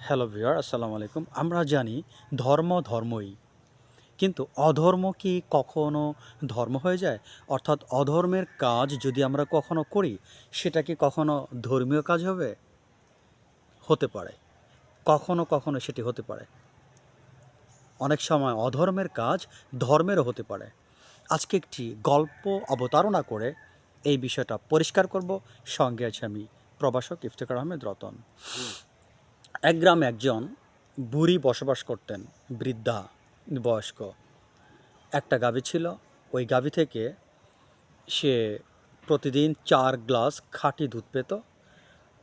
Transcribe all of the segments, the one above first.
Hello viewer, আসসালামু আলাইকুম। আমরা জানি ধর্ম ধর্মই, কিন্তু অধর্ম কি কখনো ধর্ম হয়ে যায়? অর্থাৎ অধর্মের কাজ যদি আমরা কখনো করি, সেটা কি কখনো ধর্মীয় কাজ হবে? হতে পারে। কখনো কখনো সেটি হতে পারে। অনেক সময় অধর্মের কাজ ধর্মেরও হতে পারে। আজকে একটি গল্প অবতারণা করে এই বিষয়টা পরিষ্কার করব। সঙ্গে আছি আমি, প্রভাষক ইফতেখার আহমেদ রতন। এক গ্রামে একজন বুড়ি বসবাস করতেন, বৃদ্ধা, বয়স্ক। একটা গাভী ছিল। ওই গাভী থেকে সে প্রতিদিন ৪ গ্লাস খাঁটি দুধ পেত।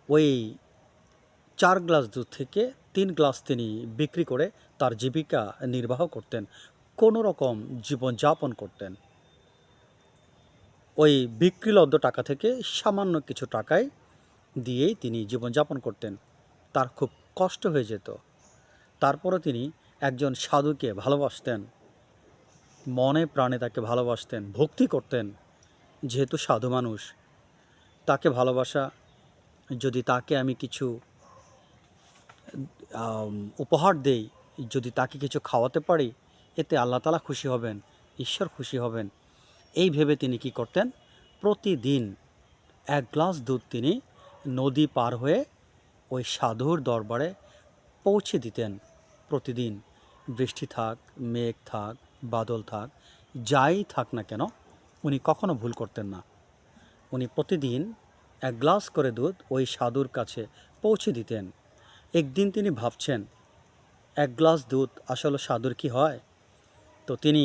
ওই ৪ গ্লাস দুধ থেকে ৩ গ্লাস তিনি বিক্রি করে তার জীবিকা নির্বাহ করতেন, কোনো রকম জীবনযাপন করতেন। ওই বিক্রিলব্ধ টাকা থেকে সামান্য কিছু টাকায় দিয়েই তিনি জীবনযাপন করতেন। তার খুব কষ্ট হয়ে যেত। তারপরও তিনি একজন সাধুকে ভালোবাসতেন, মনে প্রাণে তাকে ভালোবাসতেন, ভক্তি করতেন। যেহেতু সাধু মানুষ, তাকে ভালোবাসা, যদি তাকে আমি কিছু উপহার দেই, যদি তাকে কিছু খাওয়াতে পারি, এতে আল্লাহ তাআলা খুশি হবেন, ঈশ্বর খুশি হবেন। এই ভেবে তিনি কি করতেন, প্রতিদিন ১ গ্লাস দুধ তিনি নদী পার হয়ে ওই সাধুর দরবারে পৌঁছে দিতেন। প্রতিদিন বৃষ্টি থাক, মেঘ থাক, বাদল থাক, যাই থাক না কেন, উনি কখনো ভুল করতেন না। উনি প্রতিদিন ১ গ্লাস করে দুধ ওই সাধুর কাছে পৌঁছে দিতেন। একদিন তিনি ভাবছেন, ১ গ্লাস দুধ আসলে সাধুর কি হয়? তো তিনি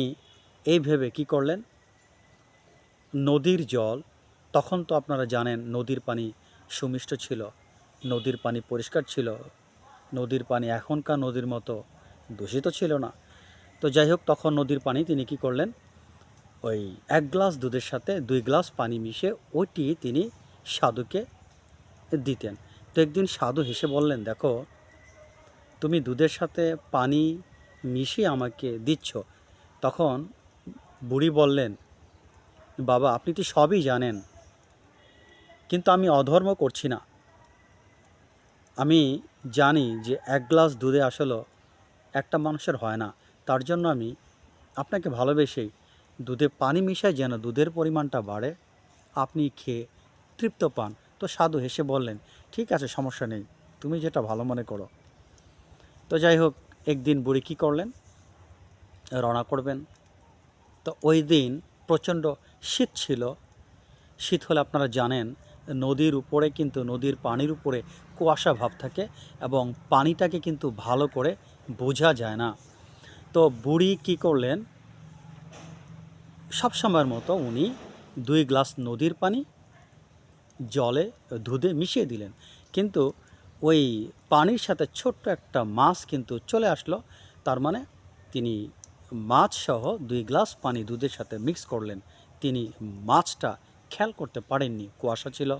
এই ভেবে কি করলেন, নদীর জল, তখন তো আপনারা জানেন নদীর পানি সুমিষ্ট ছিল, নদীর পানি পরিষ্কার ছিল, নদীর পানি এখনকার নদীর মতো দূষিত ছিল না। তো যাই হোক, তখন নদীর পানি তিনি কি করলেন, ওই ১ গ্লাস দুধের সাথে ২ গ্লাস পানি মিশিয়ে ওইটি তিনি সাধুকে দিতেন। তো একদিন সাধু হেসে বললেন, দেখো, তুমি দুধের সাথে পানি মিশিয়ে আমাকে দিচ্ছ। তখন বুড়ি বললেন, বাবা, আপনি তো সবই জানেন, কিন্তু আমি অধর্ম করছি না। আমি জানি যে ১ গ্লাস দুধে আসলে একটা মানুষের হয় না। তার জন্য আমি আপনাকে ভালোবেসেই দুধে পানি মিশাই যেন দুধের পরিমাণটা বাড়ে, আপনি খেয়ে তৃপ্ত পান। তো সাধু হেসে বললেন, ঠিক আছে, সমস্যা নেই, তুমি যেটা ভালো মনে করো। তো যাই হোক, একদিন বুড়ি কী করলেন, রওনা করবেন। তো ওই দিন প্রচণ্ড শীত ছিল। শীত হলে আপনারা জানেন, নদীর উপরে কিন্তু, নদীর পানির উপরে কুয়াশা ভাব থাকে এবং পানিটাকে কিন্তু ভালো করে বোঝা যায় না। তো বুড়ি কী করলেন, সবসময়ের মতো উনি ২ গ্লাস নদীর পানি জলে, দুধে মিশিয়ে দিলেন। কিন্তু ওই পানির সাথে ছোট্ট একটা মাছ কিন্তু চলে আসলো। তার মানে তিনি মাছসহ ২ গ্লাস পানি দুধের সাথে মিক্স করলেন। তিনি মাছটা খেয়াল করতে পারেননি, কুয়াশা ছিল,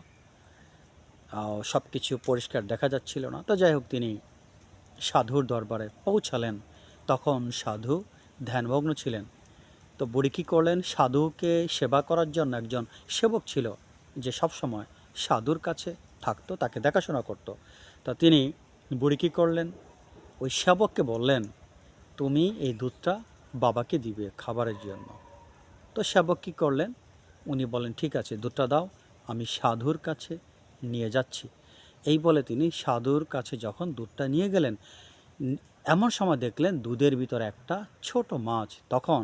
সব কিছু পরিষ্কার দেখা যাচ্ছিল না। তো যাই হোক, তিনি সাধুর দরবারে পৌঁছালেন। তখন সাধু ধ্যানমগ্ন ছিলেন। তো বুড়ি কী করলেন, সাধুকে সেবা করার জন্য একজন সেবক ছিল, যে সবসময় সাধুর কাছে থাকতো, তাকে দেখাশোনা করত। তা তিনি, বুড়ি কী করলেন, ওই সেবককে বললেন, তুমি এই দুধটা বাবাকে দিবে খাবারের জন্য। তো সেবক কী করলেন, উনি বলেন, ঠিক আছে, দুধটা দাও, আমি সাধুর কাছে নিয়ে যাচ্ছি। এই বলে তিনি সাধুর কাছে যখন দুধটা নিয়ে গেলেন, এমন সময় দেখলেন দুধের ভিতরে একটা ছোট মাছ। তখন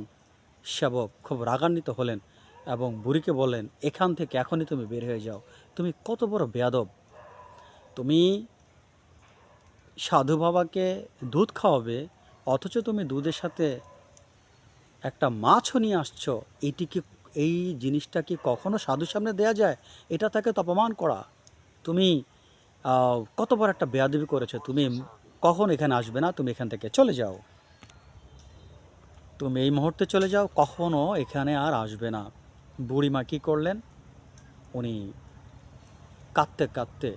সেবক খুব রাগান্বিত হলেন এবং বুড়িকে বললেন, এখান থেকে এখনই তুমি বের হয়ে যাও, তুমি কত বড় বেয়াদব, তুমি সাধু বাবাকে দুধ খাওয়াবে, অথচ তুমি দুধের সাথে একটা মাছও নিয়ে আসছো। এই জিনিসটা কি কখনো সাধুর সামনে দেয়া যায়? এটা তাকে তো অপমান করা। তুমি কত বড় একটা বেয়াদবি করেছো, তুমি কখন এখানে আসবে না, তুমি এখান থেকে চলে যাও, তুমি এই মুহূর্তে চলে যাও, কখনো এখানে আর আসবে না। বুড়িমা কী করলেন, উনি কাঁদতে কাঁদতে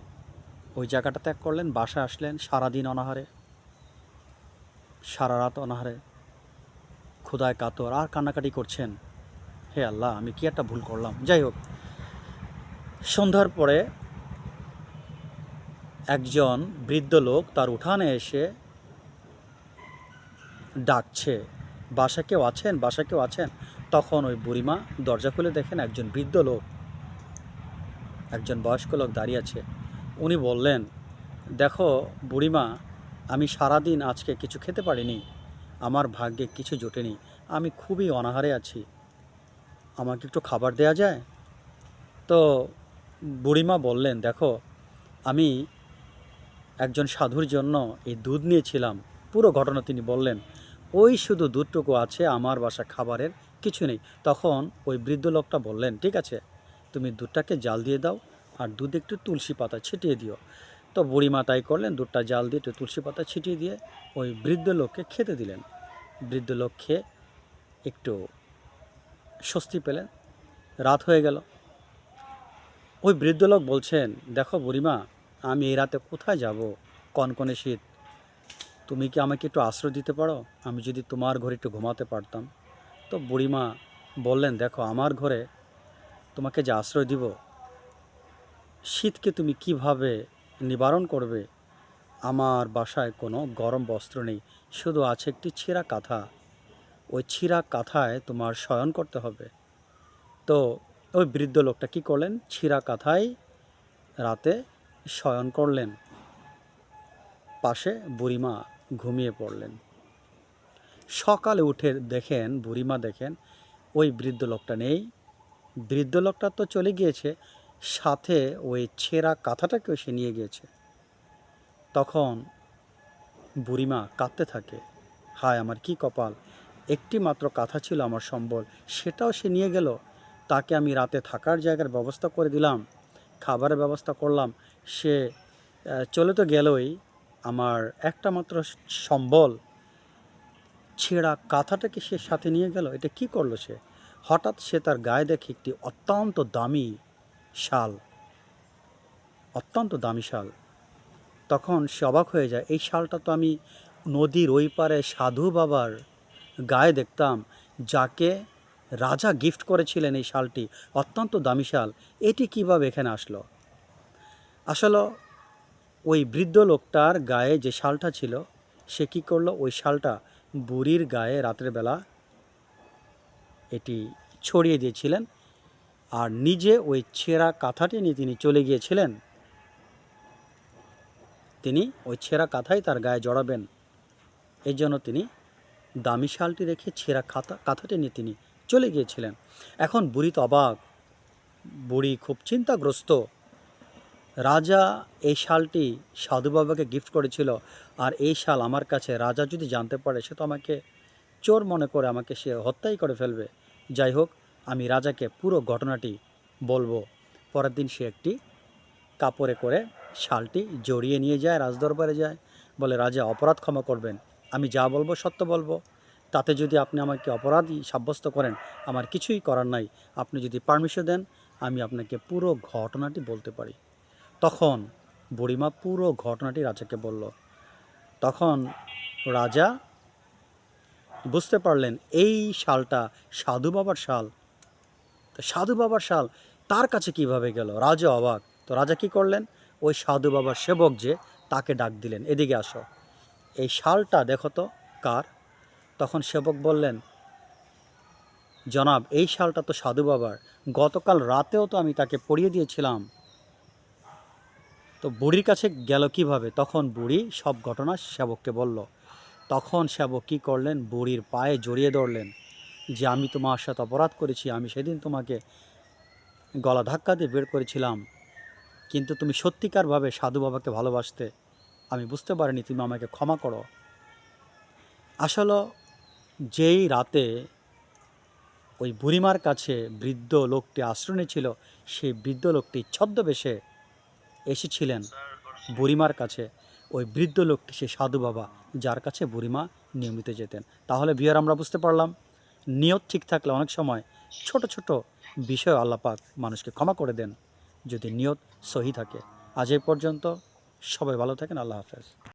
ওই জায়গাটা ত্যাগ করলেন, বাসায় আসলেন। সারাদিন অনাহারে, সারা রাত অনাহারে, ক্ষুধায় কাতর, আর কান্নাকাটি করছেন, হে আল্লাহ, আমি কি একটা ভুল করলাম। যাই হোক, সন্ধ্যার পরে একজন বৃদ্ধ লোক তার উঠানে এসে ডাকছে, বাসা কেউ আছেন, বাসা কেউ আছেন? তখন ওই বুড়িমা দরজা খুলে দেখেন একজন বৃদ্ধ লোক, একজন বয়স্ক লোক দাঁড়িয়ে আছে। উনি বললেন, দেখো বুড়িমা, আমি সারাদিন আজকে কিছু খেতে পারিনি, আমার ভাগ্যে কিছু জোটেনি, আমি খুবই অনাহারে আছি, আমাকে একটু খাবার দেয়া যায়? তো বুড়িমা বললেন, দেখো আমি একজন সাধুর জন্য এই দুধ নিয়েছিলাম। পুরো ঘটনা তিনি বললেন। ওই শুধু দুধটুকু আছে, আমার বাসা খাবারের কিছু নেই। তখন ওই বৃদ্ধ লোকটা বললেন, ঠিক আছে, তুমি দুধটাকে জাল দিয়ে দাও আর দুধে একটু তুলসী পাতা ছিটিয়ে দিও। তো বুড়িমা তাই করলেন, দুধটা জাল দিয়ে একটু তুলসী পাতা ছিটিয়ে দিয়ে ওই বৃদ্ধ লোককে খেতে দিলেন। বৃদ্ধ লোক খেয়ে একটু স্বস্তি পেলেন। রাত হয়ে গেল। ওই বৃদ্ধ লোক বলছেন, দেখো বুড়িমা, আমি এই রাতে কোথায় যাব? কনকনে শীত, তুমি কি আমাকে একটু আশ্রয় দিতে পারো? আমি যদি তোমার ঘরে একটু ঘুমাতে পারতাম। তো বুড়িমা বললেন, দেখো আমার ঘরে তোমাকে যে আশ্রয় দিব, শীতকে তুমি কিভাবে নিবারণ করবে? আমার বাসায় কোনো গরম বস্ত্র নেই, শুধু আছে একটি ছেঁড়া কাঁথা, ওই ছেঁড়া কাঁথায় তোমার শয়ন করতে হবে। তো ওই বৃদ্ধ লোকটা কী করলেন, ছেঁড়া কাঁথায় রাতে শয়ন করলেন, পাশে বুড়িমা ঘুমিয়ে পড়লেন। সকালে উঠে দেখেন, বুড়িমা দেখেন ওই বৃদ্ধ লোকটা নেই। বৃদ্ধ লোকটা তো চলে গিয়েছে, সাথে ওই ছেঁড়া কাঁথাটাকেও সে নিয়ে গিয়েছে। তখন বুড়িমা কাঁদতে থাকে, হায় আমার কি কপাল, একটি মাত্র কাঁথা ছিল আমার সম্বল, সেটাও সে নিয়ে গেল। তাকে আমি রাতে থাকার জায়গার ব্যবস্থা করে দিলাম, খাবারের ব্যবস্থা করলাম, সে চলে তো গেলই, আমার একটা মাত্র সম্বল ছেঁড়া কাঁথাটাকে সে সাথে নিয়ে গেল। এটা কি করলো সে? হঠাৎ সে তার গায়ে দেখে একটি অত্যন্ত দামি শাল, অত্যন্ত দামি শাল। তখন সে অবাক হয়ে যায়, এই শালটা তো আমি নদীর ওই পারে সাধু বাবার গায়ে দেখতাম, যাকে রাজা গিফট করেছিলেন এই শালটি, অত্যন্ত দামি শাল, এটি কিভাবে এখানে আসলো? আসলে ওই বৃদ্ধ লোকটার গায়ে যে শালটা ছিল, সে কী করলো, ওই শালটা বুড়ির গায়ে রাতের বেলা এটি ছড়িয়ে দিয়েছিলেন, আর নিজে ওই ছেঁড়া কাঁথাটি নিয়ে তিনি চলে গিয়েছিলেন। তিনি ওই ছেঁড়া কাঁথাই তার গায়ে জড়াবেন, এই জন্য তিনি দামি শালটি রেখে ছেঁড়া কাঁথাটি নিয়ে তিনি চলে গিয়েছিলেন। এখন বুড়ি তো অবাক, বুড়ি খুব চিন্তাগ্রস্ত। রাজা এই শালটি সাধু বাবাকে গিফট করেছিল, আর এই শাল আমার কাছে, রাজা যদি জানতে পারে সে তো আমাকে চোর মনে করে আমাকে সে হত্যাই করে ফেলবে। যাই হোক, আমি রাজাকে পুরো ঘটনাটি বলবো। পরের দিন সে একটি কাপড়ে করে শালটি জড়িয়ে নিয়ে যায়, রাজদরবারে যায়, বলে, রাজা অপরাধ ক্ষমা করবেন, আমি যা বলবো সত্য বলবো, তাতে যদি আপনি আমাকে অপরাধী সাব্যস্ত করেন আমার কিছুই করার নাই, আপনি যদি পারমিশন দেন আমি আপনাকে পুরো ঘটনাটি বলতে পারি। তখন বুড়িমা পুরো ঘটনাটি রাজাকে বলল। তখন রাজা বুঝতে পারলেন এই শালটা সাধু বাবার শাল। তো সাধু বাবার শাল তার কাছে কিভাবে গেল? রাজা অবাক। তো রাজা কি করলেন, ওই সাধু বাবার সেবক যে, তাকে ডাক দিলেন, এদিকে আসো, এই শালটা দেখো তো কার? তখন সেবক বললেন, জনাব এই শালটা তো সাধু বাবার, গতকাল রাতেও তো আমি তাকে পরিয়ে দিয়েছিলাম। তো বুড়ির কাছে গেল কিভাবে? তখন বুড়ি সব ঘটনা সেবককে বলল। তখন সেবক কী করলেন, বুড়ির পায়ে জড়িয়ে ধরলেন, যে আমি তোমার সাথে অপরাধ করেছি, আমি সেদিন তোমাকে গলা ধাক্কা দিয়ে বের করেছিলাম, কিন্তু তুমি সত্যিকারভাবে সাধু বাবাকে ভালোবাসতে, আমি বুঝতে পারিনি, তুমি আমাকে ক্ষমা করো। আসলে যেই রাতে ওই বুড়িমার কাছে বৃদ্ধ লোকটি আশ্রয় নিয়েছিল, সেই বৃদ্ধ লোকটি ছদ্মবেশে এসেছিলেন বুড়িমার কাছে। ওই বৃদ্ধ লোকটি সে সাধু বাবা, যার কাছে বুড়িমা নিয়মিত যেতেন। তাহলে বিয়ার আমরা বুঝতে পারলাম, নিয়ত ঠিক থাকলে অনেক সময় ছোট ছোট বিষয় আল্লাহ পাক মানুষকে ক্ষমা করে দেন, যদি নিয়ত সহি থাকে। আজ এই পর্যন্ত, সবাই ভালো থাকেন, আল্লাহ হাফেজ।